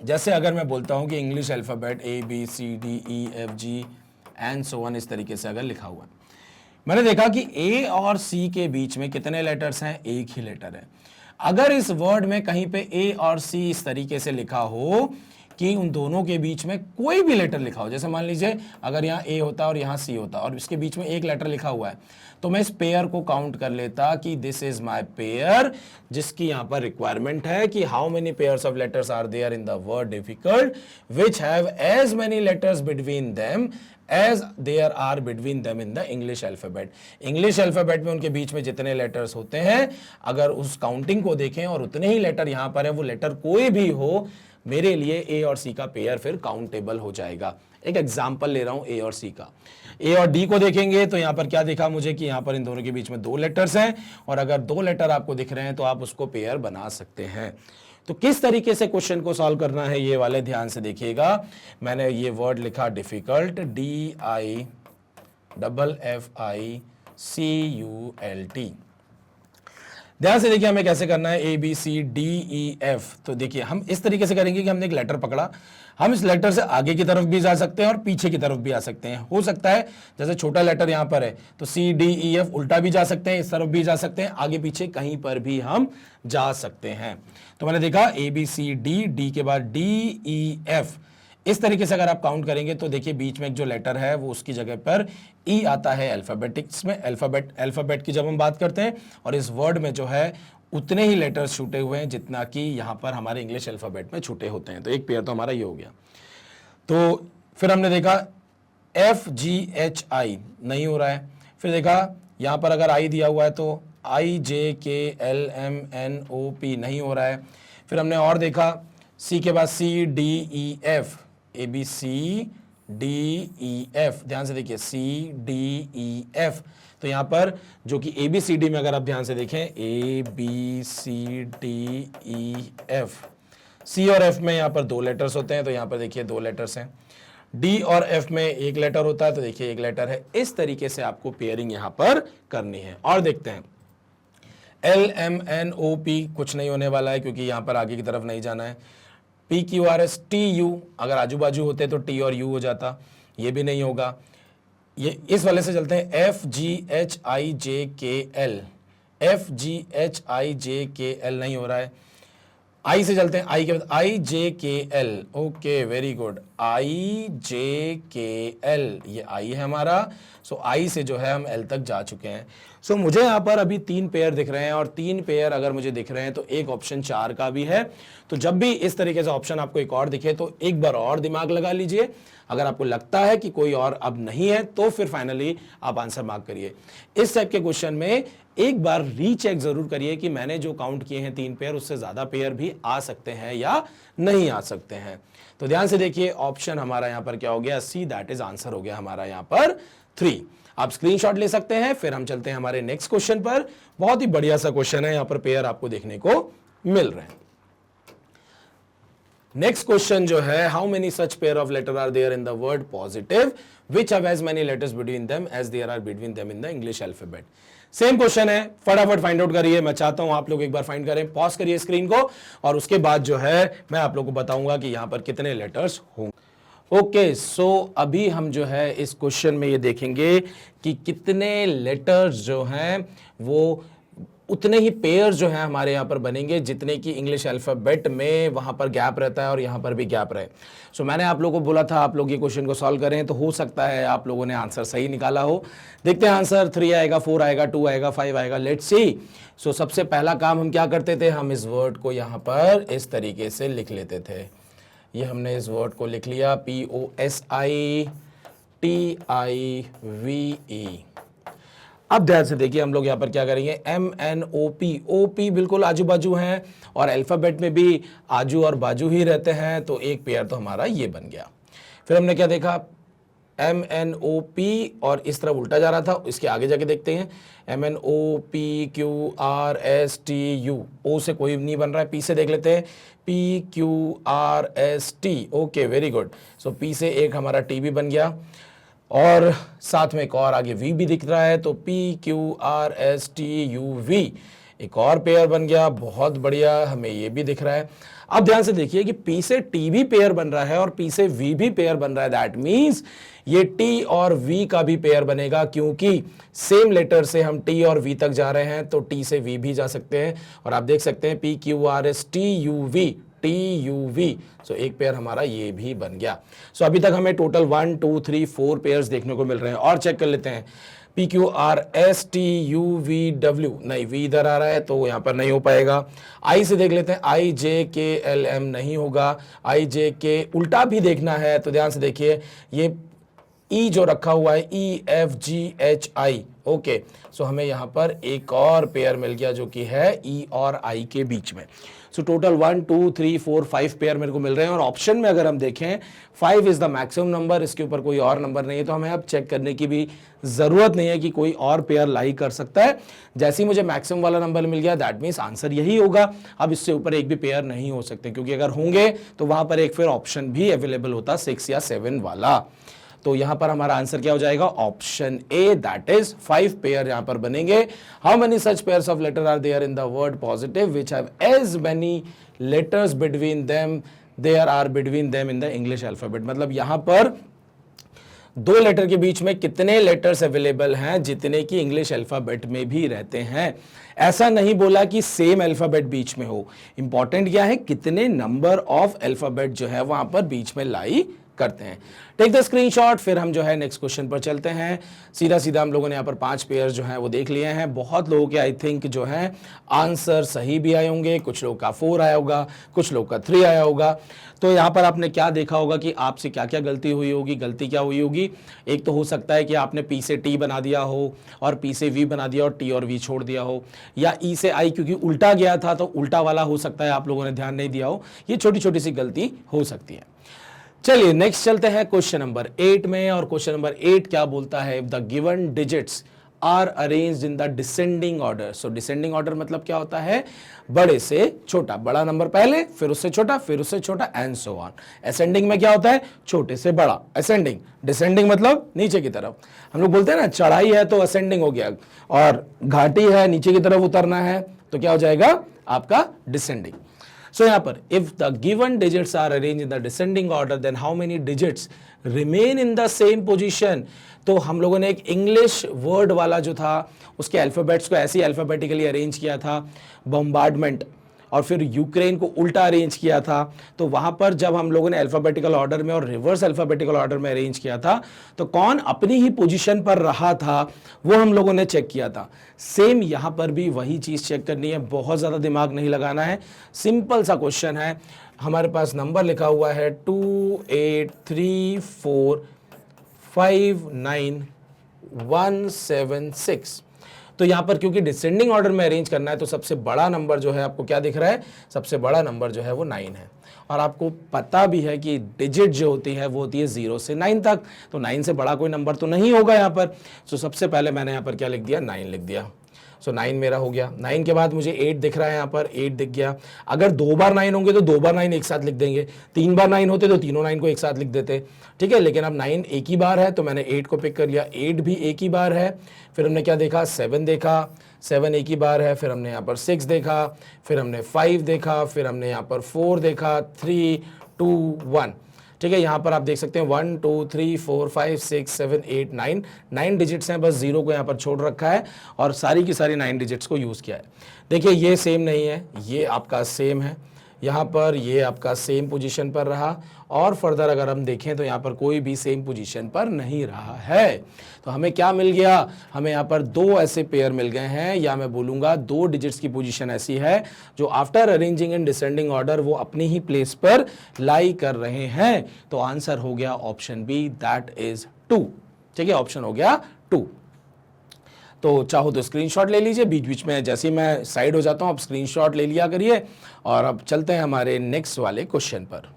जैसे अगर मैं बोलता हूं कि English alphabet A B C D E F G and so on, इस तरीके से अगर लिखा हुआ है, मैंने देखा कि ए और सी के बीच में कितने लेटर्स हैं? एक ही लेटर है। अगर इस वर्ड में कहीं पे ए और सी इस तरीके से लिखा हो कि उन दोनों के बीच में कोई भी लेटर लिखा हो, जैसे मान लीजिए अगर यहाँ ए होता और यहाँ सी होता और इसके बीच में एक लेटर लिखा हुआ है, तो मैं इस पेयर को काउंट कर लेता कि दिस इज माय पेयर, जिसकी यहाँ पर रिक्वायरमेंट है कि how many pairs of letters are there in the word difficult which have as many letters between them as there are between them in the English alphabet. English alphabet में उनके बीच में जितने letters होते हैं, अगर उस काउंटिंग को देखें और उतने ही लेटर यहाँ पर है, वो लेटर कोई भी हो, मेरे लिए ए और सी का पेयर फिर काउंटेबल हो जाएगा। एक एग्जांपल ले रहा हूं ए और सी का। ए और डी को देखेंगे तो यहां पर क्या दिखा मुझे कि यहां पर इन दोनों के बीच में दो लेटर्स हैं, और अगर दो लेटर आपको दिख रहे हैं तो आप उसको पेयर बना सकते हैं। तो किस तरीके से क्वेश्चन को सॉल्व करना है ये वाले ध्यान से देखिएगा। मैंने ये वर्ड लिखा डिफिकल्ट, DIFFICULT। ध्यान से देखिए हमें कैसे करना है, ABCDEF। तो देखिए हम इस तरीके से करेंगे कि हमने एक लेटर पकड़ा, हम इस लेटर से आगे की तरफ भी जा सकते हैं और पीछे की तरफ भी आ सकते हैं। हो सकता है जैसे छोटा लेटर यहां पर है तो CDEF उल्टा भी जा सकते हैं, इस तरफ भी जा सकते हैं, आगे पीछे कहीं पर भी हम जा सकते हैं। तो मैंने देखा ABCD, D के बाद DEF। इस तरीके से अगर आप काउंट करेंगे तो देखिए बीच में एक जो लेटर है वो उसकी जगह पर ई आता है अल्फाबेटिक्स में। अल्फाबेट की जब हम बात करते हैं और इस वर्ड में जो है उतने ही लेटर्स छूटे हुए हैं जितना कि यहाँ पर हमारे इंग्लिश अल्फाबेट में छूटे होते हैं। तो एक पेयर तो हमारा ये हो गया। तो फिर हमने देखा FGHI नहीं हो रहा है। फिर देखा यहाँ पर अगर I दिया हुआ है तो IJKLMNOP नहीं हो रहा है। फिर हमने और देखा C के बाद CDEF, ABCDEF, ध्यान से देखिए CDEF। तो यहां पर जो कि ABCD में अगर आप ध्यान से देखें ABCDEF, C और F में यहां पर 2 लेटर्स होते हैं, तो यहां पर देखिए 2 लेटर्स हैं। D और F में 1 लेटर होता है, तो देखिए 1 लेटर है। इस तरीके से आपको पेयरिंग यहां पर करनी है। और देखते हैं LMNOP कुछ नहीं होने वाला है क्योंकि यहां पर आगे की तरफ नहीं जाना है। PQRSTU अगर आजू बाजू होते तो T और U हो जाता, ये भी नहीं होगा। ये इस वाले से चलते हैं FGHIJKL, FGHIJKL नहीं हो रहा है। I से चलते हैं, I के बाद IJKL, okay very good, IJKL ये I है हमारा। सो I से जो है हम L तक जा चुके हैं। सो मुझे यहाँ पर अभी 3 पेयर दिख रहे हैं और 3 पेयर अगर मुझे दिख रहे हैं तो एक ऑप्शन 4 का भी है। तो जब भी इस तरीके से ऑप्शन आपको एक और दिखे तो एक बार और दिमाग लगा लीजिए। अगर आपको लगता है कि कोई और अब नहीं है तो फिर फाइनली आप आंसर मार्क करिए। इस टाइप के क्वेश्चन में एक बार रीचेक जरूर करिए कि मैंने जो काउंट किए हैं 3 पेयर उससे ज्यादा पेयर भी आ सकते हैं या नहीं आ सकते हैं। तो ध्यान से देखिए ऑप्शन हमारा यहां पर क्या हो गया, C, दैट इज आंसर हो गया हमारा यहां पर 3। आप स्क्रीनशॉट ले सकते हैं। फिर हम चलते हैं हमारे नेक्स्ट क्वेश्चन पर। बहुत ही बढ़िया सा क्वेश्चन है, यहां पर पेयर आपको देखने को मिल रहे हैं। नेक्स्ट क्वेश्चन जो है, how many such pair of letter are there in the word positive which have as many letters between them as there are between them in the English alphabet. Same question है, फटाफट find out करिए। मैं चाहता हूं आप लोग एक बार find करें, पॉज करिए स्क्रीन को और उसके बाद जो है मैं आप लोग को बताऊंगा कि यहां पर कितने लेटर्स होंगे। ओके, सो अभी हम जो है इस क्वेश्चन में ये देखेंगे कि कितने लेटर्स जो हैं वो उतने ही पेयर जो हैं हमारे यहाँ पर बनेंगे जितने की इंग्लिश अल्फाबेट में वहाँ पर गैप रहता है और यहाँ पर भी गैप रहे। सो मैंने आप लोगों को बोला था आप लोग ये क्वेश्चन को सॉल्व करें, तो हो सकता है आप लोगों ने आंसर सही निकाला हो। देखते हैं आंसर 3 आएगा, 4 आएगा, 2 आएगा, 5 आएगा, लेट्स सी। सो सबसे पहला काम हम क्या करते थे, हम इस वर्ड को यहाँ पर इस तरीके से लिख लेते थे। ये हमने इस वर्ड को लिख लिया POSITIVE। अब ध्यान से देखिए हम लोग यहाँ पर क्या करेंगे, MNOP, OP बिल्कुल आजू बाजू हैं और अल्फाबेट में भी आजू और बाजू ही रहते हैं, तो एक पेयर तो हमारा ये बन गया। फिर हमने क्या देखा, MNOP और इस तरफ उल्टा जा रहा था, इसके आगे जाके देखते हैं MNOPQRSTU, O से कोई नहीं बन रहा है, P से देख लेते हैं PQRST, ओके वेरी गुड। सो P से एक हमारा T भी बन गया और साथ में एक और आगे V भी दिख रहा है, तो PQRSTUV एक और पेयर बन गया, बहुत बढ़िया, हमें ये भी दिख रहा है। अब ध्यान से देखिए कि P से T भी पेयर बन रहा है और P से V भी पेयर बन रहा है, दैट मीन्स ये T और V का भी पेयर बनेगा, क्योंकि सेम लेटर से हम T और V तक जा रहे हैं तो T से V भी जा सकते हैं। और आप देख सकते हैं PQRSTUV, TUV, सो एक पेयर हमारा ये भी बन गया। सो अभी तक हमें टोटल 1 2 3 4 पेयर्स देखने को मिल रहे हैं। और चेक कर लेते हैं, PQRSTUVW, नहीं V इधर आ रहा है तो यहाँ पर नहीं हो पाएगा। I से देख लेते हैं, IJKLM नहीं होगा, IJK उल्टा भी देखना है तो ध्यान से देखिए, ये E जो रखा हुआ है EFGHI, ओके, सो हमें यहाँ पर एक और पेयर मिल गया जो कि है E और I के बीच में। सो टोटल 1 2 3 4 5 पेयर मेरे को मिल रहे हैं और ऑप्शन में अगर हम देखें 5 इज द मैक्सिमम नंबर, इसके ऊपर कोई और नंबर नहीं है, तो हमें अब चेक करने की भी जरूरत नहीं है कि कोई और पेयर लाई कर सकता है। जैसे ही मुझे मैक्सिमम वाला नंबर मिल गया दैट मीन्स आंसर यही होगा। अब इससे ऊपर एक भी पेयर नहीं हो सकते, क्योंकि अगर होंगे तो वहां पर एक फिर ऑप्शन भी अवेलेबल होता 6 या 7 वाला। तो यहां पर हमारा आंसर क्या हो जाएगा, option A, that is 5 pair यहां पर बनेंगे। How many such pairs of letter are there in the word positive which have as many letters between them there are between them in the English alphabet. मतलब यहां पर दो letter के बीच में कितने लेटर्स अवेलेबल हैं जितने कि इंग्लिश अल्फाबेट में भी रहते हैं। ऐसा नहीं बोला कि सेम अल्फाबेट बीच में हो, इंपॉर्टेंट क्या है, कितने नंबर ऑफ अल्फाबेट जो है वहां पर बीच में लाई करते हैं। टेक द स्क्रीनशॉट, फिर हम जो है नेक्स्ट क्वेश्चन पर चलते हैं। सीधा सीधा हम लोगों ने यहाँ पर 5 पेयर जो है वो देख लिए हैं। बहुत लोगों के आई थिंक जो है आंसर सही भी आए होंगे, कुछ लोगों का 4 आया होगा, कुछ लोगों का 3 आया होगा। तो यहाँ पर आपने क्या देखा होगा कि आपसे क्या क्या गलती हुई होगी। गलती क्या हुई होगी, एक तो हो सकता है कि आपने पी से टी बना दिया हो और पी से वी बना दिया और टी और वी छोड़ दिया हो, या ई से आई क्योंकि उल्टा गया था तो उल्टा वाला हो सकता है, आप लोगों ने ध्यान नहीं दिया हो। ये छोटी छोटी सी गलती हो सकती है। चलिए नेक्स्ट चलते हैं क्वेश्चन नंबर 8 में। और क्वेश्चन नंबर 8 क्या बोलता है, the given digits are arranged in the descending order. So descending order मतलब क्या होता है, बड़े से छोटा, बड़ा नंबर पहले, फिर उससे छोटा, फिर उससे छोटा, एंड सो ऑन। असेंडिंग में क्या होता है, छोटे से बड़ा असेंडिंग। डिसेंडिंग मतलब नीचे की तरफ। हम लोग बोलते हैं ना चढ़ाई है तो असेंडिंग हो गया, और घाटी है नीचे की तरफ उतरना है तो क्या हो जाएगा आपका डिसेंडिंग। So यहाँ पर if the given digits are arranged in the descending order then how many digits remain in the same position। तो हम लोगों ने एक इंग्लिश वर्ड वाला जो था उसके अल्फाबेट्स को ऐसे अल्फाबेटिकली अरेंज किया था, बम्बार्डमेंट, और फिर यूक्रेन को उल्टा अरेंज किया था। तो वहां पर जब हम लोगों ने अल्फाबेटिकल ऑर्डर में और रिवर्स अल्फाबेटिकल ऑर्डर में अरेंज किया था तो कौन अपनी ही पोजीशन पर रहा था वो हम लोगों ने चेक किया था। सेम यहां पर भी वही चीज चेक करनी है, बहुत ज्यादा दिमाग नहीं लगाना है, सिंपल सा क्वेश्चन है। हमारे पास नंबर लिखा हुआ है 2 8 3 4 5 9 1 7 6। तो यहां पर क्योंकि डिसेंडिंग ऑर्डर में अरेंज करना है तो सबसे बड़ा नंबर जो है आपको क्या दिख रहा है, सबसे बड़ा नंबर जो है वो 9 है। और आपको पता भी है कि डिजिट जो होती है वो होती है 0 से 9 तक, तो 9 से बड़ा कोई नंबर तो नहीं होगा यहाँ पर। सो सबसे पहले मैंने यहाँ पर क्या लिख दिया, 9 लिख दिया। सो 9 मेरा हो गया। 9 के बाद मुझे 8 दिख रहा है, यहाँ पर 8 दिख गया। अगर 2 बार 9 होंगे तो 2 बार 9 एक साथ लिख देंगे, 3 बार 9 होते तो तीनों 9 को एक साथ लिख देते, ठीक है। लेकिन अब 9 एक ही बार है तो मैंने 8 को पिक कर लिया। 8 भी एक ही बार है। फिर हमने क्या देखा, 7 देखा, 7 एक ही बार है। फिर हमने यहाँ पर 6 देखा, फिर हमने 5 देखा, फिर हमने यहाँ पर 4 देखा, 3 2 1, ठीक है। यहाँ पर आप देख सकते हैं 1 2 3 4 5 6 7 8 9 9 डिजिट्स हैं, बस 0 को यहाँ पर छोड़ रखा है और सारी की सारी 9 डिजिट्स को यूज़ किया है। देखिए ये सेम नहीं है, ये आपका सेम है, यहाँ पर ये आपका सेम पोजीशन पर रहा, और फर्दर अगर हम देखें तो यहाँ पर कोई भी सेम पोजीशन पर नहीं रहा है। तो हमें क्या मिल गया, हमें यहाँ पर 2 ऐसे पेयर मिल गए हैं, या मैं बोलूँगा 2 डिजिट्स की पोजीशन ऐसी है जो after arranging in descending order वो अपनी ही प्लेस पर लाई कर रहे हैं। तो आंसर हो गया ऑप्शन बी, दैट इज 2, ठीक है, ऑप्शन हो गया 2। तो चाहो तो स्क्रीनशॉट ले लीजिए, बीच बीच में जैसे ही मैं साइड हो जाता हूं आप स्क्रीनशॉट ले लिया करिए। और अब चलते हैं हमारे नेक्स्ट वाले क्वेश्चन पर।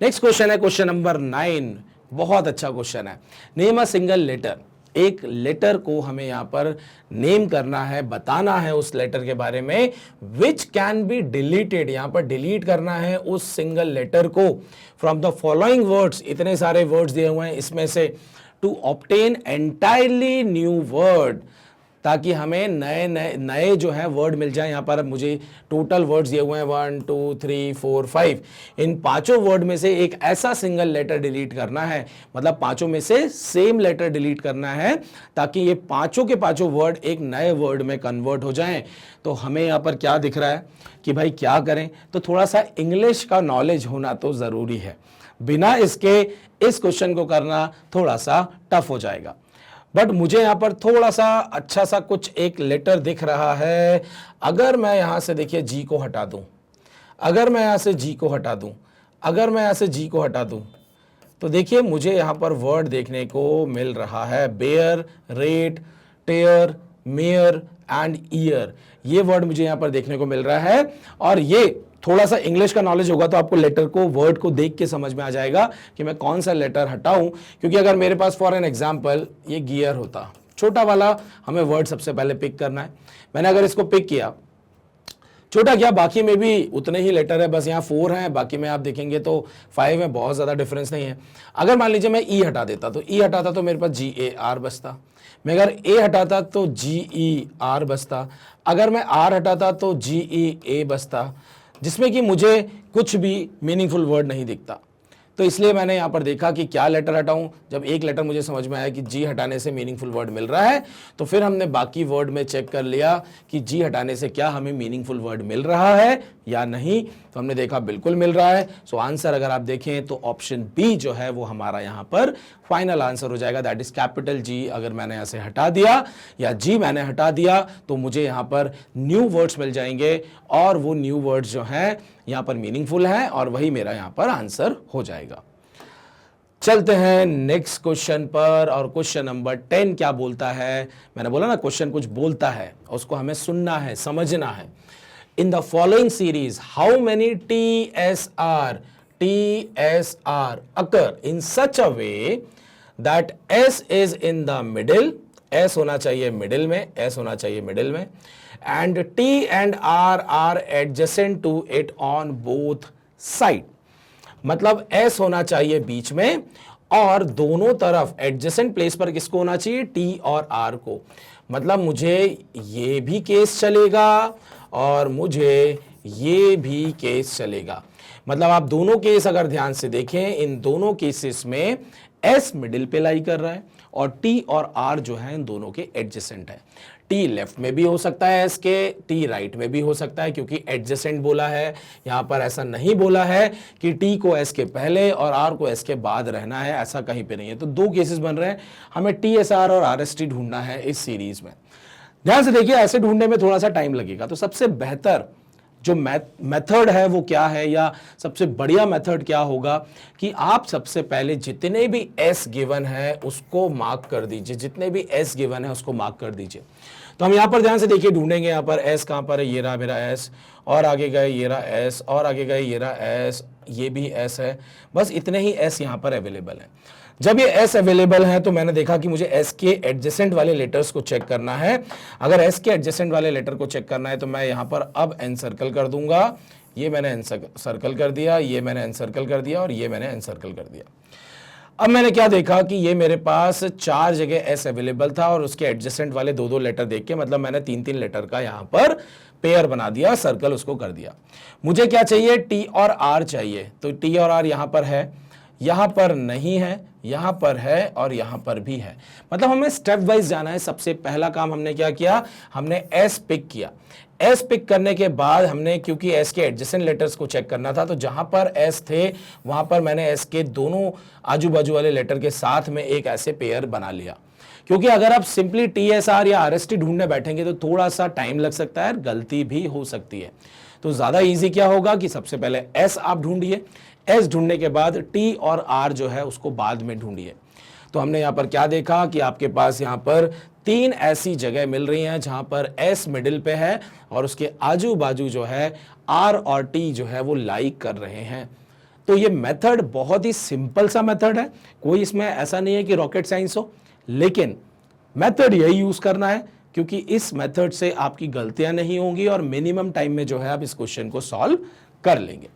नेक्स्ट क्वेश्चन है क्वेश्चन नंबर 9, बहुत अच्छा क्वेश्चन है। Name a single letter. एक लेटर को हमें यहां पर नेम करना है, बताना है उस लेटर के बारे में, विच कैन बी डिलीटेड। यहां पर डिलीट करना है उस सिंगल लेटर को फ्रॉम द फॉलोइंग वर्ड्स। इतने सारे वर्ड्स दिए हुए हैं इसमें से, to obtain entirely new word, ताकि हमें नए नए नए जो है वर्ड मिल जाए। यहाँ पर मुझे टोटल वर्ड्स दिए हुए हैं 1 2 3 4 5। इन पांचों वर्ड में से एक ऐसा सिंगल लेटर डिलीट करना है, मतलब पांचों में से सेम लेटर डिलीट करना है, ताकि ये पांचों के पांचों वर्ड एक नए वर्ड में कन्वर्ट हो जाएं। तो हमें यहाँ पर क्या दिख रहा है कि भाई क्या करें, तो थोड़ा सा इंग्लिश का नॉलेज होना तो ज़रूरी है, बिना इसके इस क्वेश्चन को करना थोड़ा सा टफ हो जाएगा। बट मुझे यहां पर थोड़ा सा अच्छा सा कुछ एक लेटर दिख रहा है। अगर मैं यहां से देखिए जी को हटा दूं, अगर मैं यहां से जी को हटा दूं, अगर मैं यहां से जी को हटा दूं, तो देखिए मुझे यहां पर वर्ड देखने को मिल रहा है, bear, rate, tear, mayor and year. ये वर्ड मुझे यहां पर देखने को मिल रहा है। और ये थोड़ा सा इंग्लिश का नॉलेज होगा तो आपको लेटर को, वर्ड को देख के समझ में आ जाएगा कि मैं कौन सा लेटर हटाऊं। क्योंकि अगर मेरे पास फॉर एन एग्जांपल ये गियर होता, छोटा वाला, हमें वर्ड सबसे पहले पिक करना है। मैंने अगर इसको पिक किया, छोटा क्या, बाकी में भी उतने ही लेटर है, बस यहाँ 4 हैं, बाकी में आप देखेंगे तो 5 है, बहुत ज़्यादा डिफरेंस नहीं है। अगर मान लीजिए मैं ई हटा देता तो ई हटाता तो मेरे पास GAR बचता, मैं अगर ए हटाता तो GER बचता, अगर मैं आर हटाता तो GEA बचता, जिसमें कि मुझे कुछ भी मीनिंगफुल वर्ड नहीं दिखता। तो इसलिए मैंने यहाँ पर देखा कि क्या लेटर हटाऊं। जब एक लेटर मुझे समझ में आया कि जी हटाने से मीनिंगफुल वर्ड मिल रहा है, तो फिर हमने बाकी वर्ड में चेक कर लिया कि जी हटाने से क्या हमें मीनिंगफुल वर्ड मिल रहा है या नहीं। तो हमने देखा बिल्कुल मिल रहा है। सो आंसर अगर आप देखें तो ऑप्शन बी जो है वो हमारा यहाँ पर फाइनल आंसर हो जाएगा, दैट इज कैपिटल जी। अगर मैंने यहाँ से हटा दिया या जी मैंने हटा दिया तो मुझे यहाँ पर न्यू वर्ड्स मिल जाएंगे, और वो न्यू वर्ड्स जो हैं यहाँ पर मीनिंगफुल हैं, और वही मेरा यहाँ पर आंसर हो जाएगा। चलते हैं नेक्स्ट क्वेश्चन पर, और क्वेश्चन नंबर 10 क्या बोलता है। मैंने बोला ना क्वेश्चन कुछ बोलता है, उसको हमें सुनना है, समझना है। In the following series how many TSR occur in such a way that S is in the middle, S होना चाहिए मिडिल में, S होना चाहिए मिडिल में, and T and R are adjacent to it on both side। मतलब S होना चाहिए बीच में, और दोनों तरफ एडजेसेंट प्लेस पर किसको होना चाहिए, T और R को। मतलब मुझे ये भी केस चलेगा और मुझे ये भी केस चलेगा। मतलब आप दोनों केस अगर ध्यान से देखें, इन दोनों केसेस में S मिडिल पे लाई कर रहा है और T और R जो है इन दोनों के एडजेसेंट है। T लेफ्ट में भी हो सकता है S के, T राइट में भी हो सकता है, क्योंकि एडजेसेंट बोला है। यहां पर ऐसा नहीं बोला है कि T को S के पहले और R को S के बाद रहना है, ऐसा कहीं पे नहीं है। तो दो केसेस बन रहे हैं, हमें TSR और RST ढूंढना है इस सीरीज में। ध्यान से देखिए, ऐसे ढूंढने में थोड़ा सा टाइम लगेगा। तो सबसे बेहतर जो मेथड है वो क्या है, या सबसे बढ़िया मेथड क्या होगा कि आप सबसे पहले जितने भी S गिवन है उसको मार्क कर दीजिए, जितने भी S गिवन है उसको मार्क कर दीजिए। तो हम यहाँ पर ध्यान से देखिए ढूंढेंगे, यहाँ पर S कहाँ पर है, ये रहा मेरा S, और आगे गए ये रहा S, और आगे गए ये रहा S, ये भी S है। बस इतने ही S यहाँ पर अवेलेबल है। जब ये S अवेलेबल है तो मैंने देखा कि मुझे S के एडजेसेंट वाले लेटर्स को चेक करना है। अगर S के एडजेसेंट वाले लेटर को चेक करना है तो मैं यहाँ पर अब N सर्कल कर दूंगा। ये मैंने N सर्कल कर दिया, ये मैंने N सर्कल कर दिया, और ये मैंने N सर्कल कर दिया। अब मैंने क्या देखा कि ये मेरे पास 4 जगह S अवेलेबल था, और उसके एडजेसेंट वाले 2-2 लेटर देख के, मतलब मैंने 3-3 लेटर का यहाँ पर पेयर बना दिया, सर्कल उसको कर दिया। मुझे क्या चाहिए, T और R चाहिए। तो T और R यहाँ पर है, यहाँ पर नहीं है, यहाँ पर है, और यहाँ पर भी है। मतलब हमें स्टेप वाइज जाना है। सबसे पहला काम हमने क्या किया, हमने S पिक किया। S पिक करने के बाद हमने, क्योंकि S के एडजेसेंट लेटर्स को चेक करना था, तो जहां पर S थे वहां पर मैंने S के दोनों आजू बाजू वाले लेटर के साथ में एक ऐसे पेयर बना लिया। क्योंकि अगर आप सिंपली TSR या RST ढूंढने बैठेंगे तो थोड़ा सा टाइम लग सकता है, गलती भी हो सकती है। तो ज्यादा इजी क्या होगा कि सबसे पहले S आप ढूंढिए, S ढूंढने के बाद T और R जो है उसको बाद में ढूंढिए। तो हमने यहाँ पर क्या देखा कि आपके पास यहाँ पर 3 ऐसी जगह मिल रही हैं जहां पर S मिडिल पे है और उसके आजू बाजू जो है R और T जो है वो लाइक कर रहे हैं। तो ये मेथड बहुत ही सिंपल सा मेथड है, कोई इसमें ऐसा नहीं है कि रॉकेट साइंस हो, लेकिन मेथड यही यूज करना है, क्योंकि इस मेथड से आपकी गलतियां नहीं होंगी और मिनिमम टाइम में जो है आप इस क्वेश्चन को सॉल्व कर लेंगे।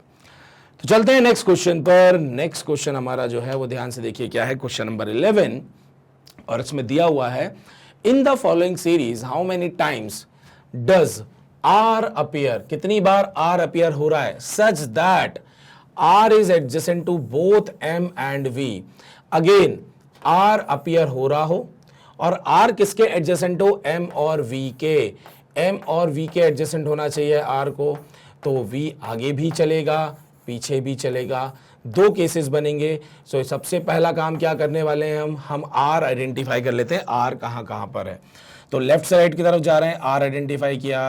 तो चलते हैं नेक्स्ट क्वेश्चन पर। नेक्स्ट क्वेश्चन हमारा जो है वो ध्यान से देखिए क्या है, क्वेश्चन नंबर 11, और इसमें दिया हुआ है, in the following series how many times does R appear, कितनी बार R अपीयर हो रहा है, such that R is adjacent to both M and V। Again R appear हो रहा हो, और R किसके एडजेसेंट हो, M और V के। M और V के एडजेसेंट होना चाहिए R को, तो V आगे भी चलेगा पीछे भी चलेगा, दो केसेस बनेंगे। सो सबसे पहला काम क्या करने वाले हैं, हम R आइडेंटिफाई कर लेते हैं, R कहां पर है। तो लेफ्ट से राइट की तरफ जा रहे हैं, R आइडेंटिफाई किया,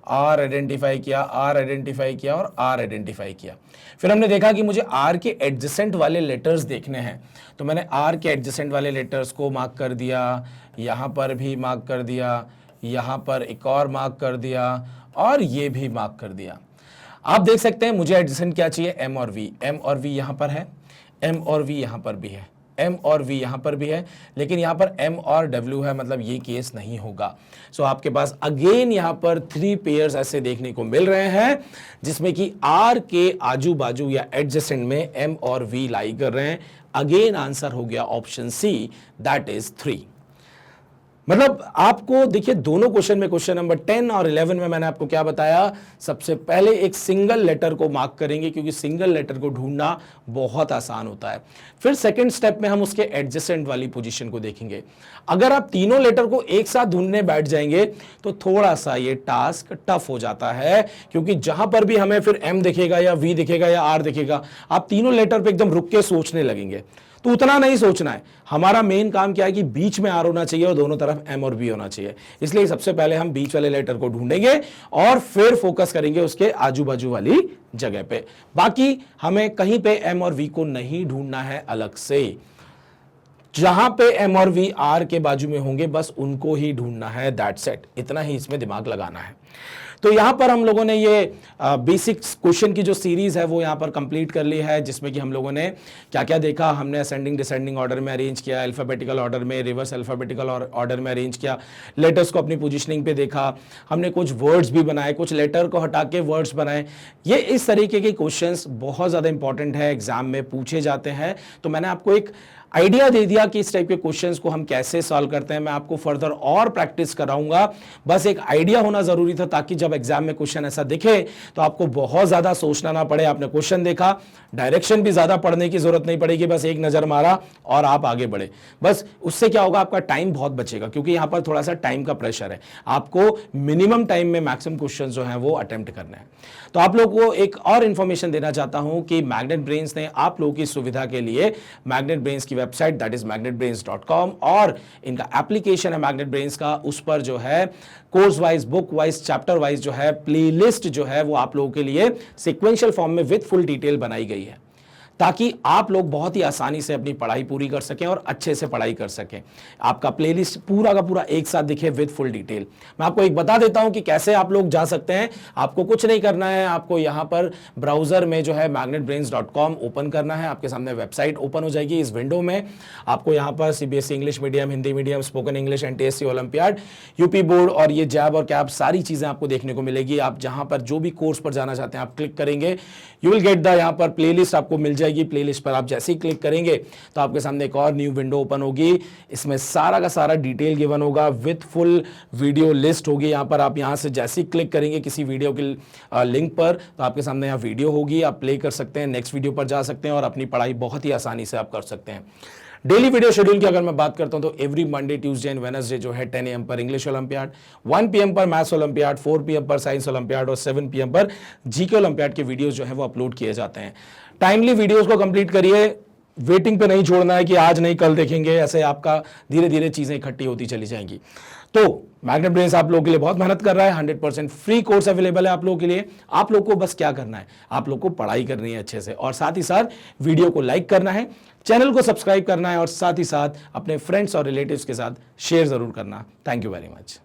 R आइडेंटिफाई किया, R आइडेंटिफाई किया और R आइडेंटिफाई किया। फिर हमने देखा कि मुझे R के एडजेसेंट वाले लेटर्स देखने हैं, तो मैंने R के एडजेसेंट वाले लेटर्स को मार्क कर दिया, यहां पर भी मार्क कर दिया, यहां पर एक और मार्क कर दिया, और ये भी मार्क कर दिया। आप देख सकते हैं मुझे एडजेसेंट क्या चाहिए, M और V। M और V यहां पर है, M और V यहां पर भी है, M और V यहां पर भी है, लेकिन यहां पर M और W है, मतलब ये केस नहीं होगा। सो आपके पास अगेन यहां पर 3 पेयर्स ऐसे देखने को मिल रहे हैं जिसमें कि R के आजू बाजू या एडजेसेंट में M और V लाई कर रहे हैं। अगेन आंसर हो गया ऑप्शन सी, दैट इज 3। मतलब आपको देखिए दोनों क्वेश्चन में, क्वेश्चन नंबर 10 और 11 में मैंने आपको क्या बताया, सबसे पहले एक सिंगल लेटर को मार्क करेंगे क्योंकि सिंगल लेटर को ढूंढना बहुत आसान होता है। फिर सेकंड स्टेप में हम उसके एडजेसेंट वाली पोजीशन को देखेंगे। अगर आप तीनों लेटर को एक साथ ढूंढने बैठ जाएंगे तो थोड़ा सा ये टास्क टफ हो जाता है, क्योंकि जहां पर भी हमें फिर M दिखेगा या V दिखेगा या R दिखेगा, आप तीनों लेटर पे एकदम रुक के सोचने लगेंगे। तो उतना नहीं सोचना है, हमारा मेन काम क्या है कि बीच में R होना चाहिए और दोनों तरफ M और V होना चाहिए। इसलिए सबसे पहले हम बीच वाले लेटर को ढूंढेंगे और फिर फोकस करेंगे उसके आजू बाजू वाली जगह पे। बाकी हमें कहीं पे M और V को नहीं ढूंढना है अलग से, जहां पे M और V R के बाजू में होंगे बस उनको ही ढूंढना है, दैट्स इट। इतना ही इसमें दिमाग लगाना है। तो यहां पर हम लोगों ने ये बेसिक क्वेश्चन की जो सीरीज है वो यहां पर कंप्लीट कर ली है, जिसमें कि हम लोगों ने क्या क्या देखा। हमने असेंडिंग डिसेंडिंग ऑर्डर में अरेंज किया, अल्फाबेटिकल ऑर्डर में, रिवर्स अल्फाबेटिकल ऑर्डर में अरेंज किया, लेटर्स को अपनी पोजीशनिंग पे देखा, हमने कुछ वर्ड्स भी बनाए, कुछ लेटर को हटा के वर्ड्स बनाए। ये इस तरीके के क्वेश्चंस बहुत ज़्यादा इंपॉर्टेंट है, एग्जाम में पूछे जाते हैं। तो मैंने आपको एक आइडिया दे दिया कि इस टाइप के क्वेश्चंस को हम कैसे सॉल्व करते हैं। मैं आपको फर्दर और प्रैक्टिस कराऊंगा, बस एक आइडिया होना जरूरी था ताकि जब एग्जाम में क्वेश्चन ऐसा दिखे तो आपको बहुत ज्यादा सोचना ना पड़े। आपने क्वेश्चन देखा, डायरेक्शन भी ज्यादा पढ़ने की जरूरत नहीं पड़ेगी, बस एक नजर मारा और आप आगे बढ़े। बस उससे क्या होगा, आपका टाइम बहुत बचेगा, क्योंकि यहां पर थोड़ा सा टाइम का प्रेशर है। आपको मिनिमम टाइम में मैक्सिमम क्वेश्चन जो है वो अटेम्प्ट करना है। तो आप लोगों को एक और इंफॉर्मेशन देना चाहता हूं कि मैग्नेट ब्रेन्स ने आप लोगों की सुविधा के लिए मैग्नेट ब्रेन्स की वेबसाइट दैट इज magnetbrains.com और इनका एप्लीकेशन है मैग्नेट ब्रेन्स का, उस पर जो है course wise, book wise, chapter wise जो है प्लेलिस्ट जो है वो आप लोगों के लिए सिक्वेंशियल फॉर्म में विद फुल डिटेल बनाई गई है, ताकि आप लोग बहुत ही आसानी से अपनी पढ़ाई पूरी कर सकें और अच्छे से पढ़ाई कर सकें। आपका प्लेलिस्ट पूरा का पूरा एक साथ दिखे विद फुल डिटेल। मैं आपको एक बता देता हूं कि कैसे आप लोग जा सकते हैं। आपको कुछ नहीं करना है, आपको यहां पर ब्राउजर में जो है magnetbrains.com ओपन करना है। आपके सामने वेबसाइट ओपन हो जाएगी। इस विंडो में आपको यहां पर CBSE English medium, Hindi medium, spoken English, NTSC olympiad, UP board और ये जैब और कैब सारी चीजें आपको देखने को मिलेगी। आप जहां पर जो भी कोर्स पर जाना चाहते हैं आप क्लिक करेंगे, यू विल गेट द यहां पर प्लेलिस्ट आपको मिल जाएगी। प्लेलिस्ट पर आप जैसे ही क्लिक करेंगे तो आपके सामने एक और न्यू विंडो ओपन होगी। इसमें सारा का सारा डिटेल गिवन होगा, विद फुल वीडियो लिस्ट होगी। यहां पर आप यहां से जैसे ही क्लिक करेंगे किसी वीडियो की लिंक पर तो आपके सामने यहां वीडियो होगी, आप प्ले कर सकते हैं, नेक्स्ट वीडियो पर जा सकते हैं और अपनी पढ़ाई बहुत ही आसानी से आप कर सकते हैं। डेली वीडियो शेड्यूल की अगर मैं बात करता हूं तो every Monday, Tuesday and Wednesday जो है 10 AM पर इंग्लिश ओलंपियाड, 1 PM पर मैथ्स ओलंपियाड, 4 PM पर साइंस ओलंपियाड और 7 PM पर जीके ओलंपियाड के वीडियोस जो है वो अपलोड किए जाते हैं। टाइमली वीडियोस को कंप्लीट करिए, वेटिंग पे नहीं छोड़ना है कि आज नहीं कल देखेंगे, ऐसे आपका धीरे धीरे चीजें इकट्ठी होती चली जाएंगी। तो मैग्नेट ब्रेन्स आप लोगों के लिए बहुत मेहनत कर रहा है। 100% फ्री कोर्स अवेलेबल है आप लोगों के लिए। आप लोग को बस क्या करना है, आप लोग को पढ़ाई करनी है अच्छे से और साथ ही साथ वीडियो को लाइक करना है, चैनल को सब्सक्राइब करना है और साथ ही साथ अपने फ्रेंड्स और रिलेटिव्स के साथ शेयर जरूर करना। Thank you very much.